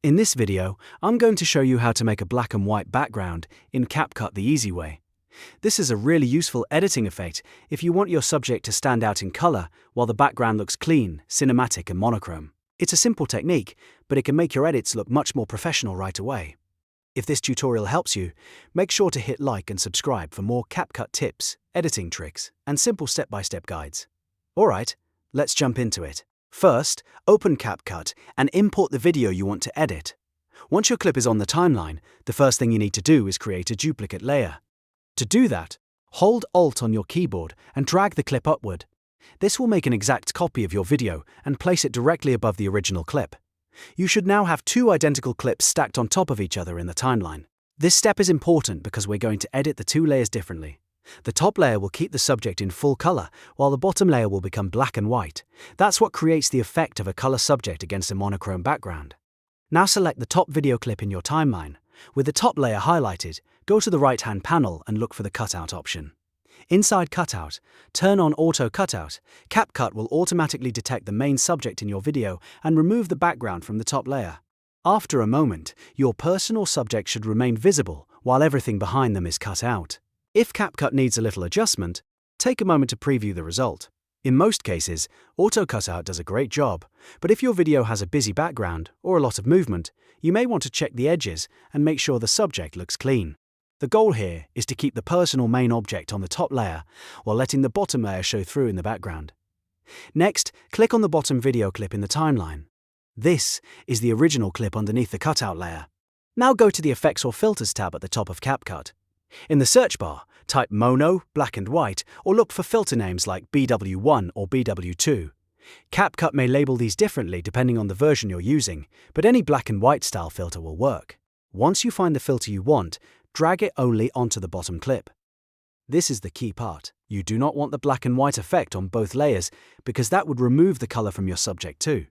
In this video, I'm going to show you how to make a black and white background in CapCut the easy way. This is a really useful editing effect if you want your subject to stand out in color while the background looks clean, cinematic and monochrome. It's a simple technique, but it can make your edits look much more professional right away. If this tutorial helps you, make sure to hit like and subscribe for more CapCut tips, editing tricks, and simple step-by-step guides. Alright, let's jump into it. First, open CapCut and import the video you want to edit. Once your clip is on the timeline, the first thing you need to do is create a duplicate layer. To do that, hold Alt on your keyboard and drag the clip upward. This will make an exact copy of your video and place it directly above the original clip. You should now have two identical clips stacked on top of each other in the timeline. This step is important because we're going to edit the two layers differently. The top layer will keep the subject in full color, while the bottom layer will become black and white. That's what creates the effect of a color subject against a monochrome background. Now select the top video clip in your timeline. With the top layer highlighted, go to the right-hand panel and look for the Cutout option. Inside Cutout, turn on Auto Cutout. CapCut will automatically detect the main subject in your video and remove the background from the top layer. After a moment, your person or subject should remain visible while everything behind them is cut out. If CapCut needs a little adjustment, take a moment to preview the result. In most cases, Auto Cutout does a great job, but if your video has a busy background or a lot of movement, you may want to check the edges and make sure the subject looks clean. The goal here is to keep the person or main object on the top layer while letting the bottom layer show through in the background. Next, click on the bottom video clip in the timeline. This is the original clip underneath the cutout layer. Now go to the Effects or Filters tab at the top of CapCut. In the search bar, type Mono, Black and White, or look for filter names like BW1 or BW2. CapCut may label these differently depending on the version you're using, but any black and white style filter will work. Once you find the filter you want, drag it only onto the bottom clip. This is the key part. You do not want the black and white effect on both layers because that would remove the color from your subject too.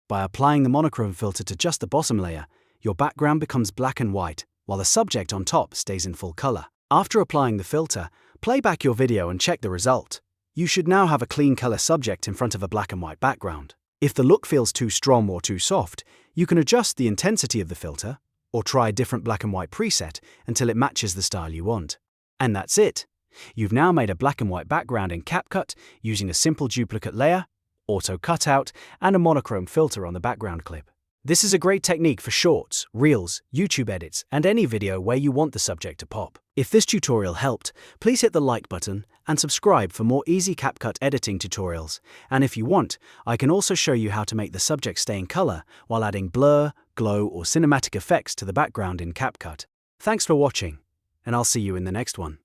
By applying the monochrome filter to just the bottom layer, your background becomes black and white, while the subject on top stays in full color. After applying the filter, play back your video and check the result. You should now have a clean color subject in front of a black and white background. If the look feels too strong or too soft, you can adjust the intensity of the filter, or try a different black and white preset until it matches the style you want. And that's it. You've now made a black and white background in CapCut using a simple duplicate layer, Auto Cutout, and a monochrome filter on the background clip. This is a great technique for shorts, reels, YouTube edits, and any video where you want the subject to pop. If this tutorial helped, please hit the like button and subscribe for more easy CapCut editing tutorials. And if you want, I can also show you how to make the subject stay in color while adding blur, glow, or cinematic effects to the background in CapCut. Thanks for watching, and I'll see you in the next one.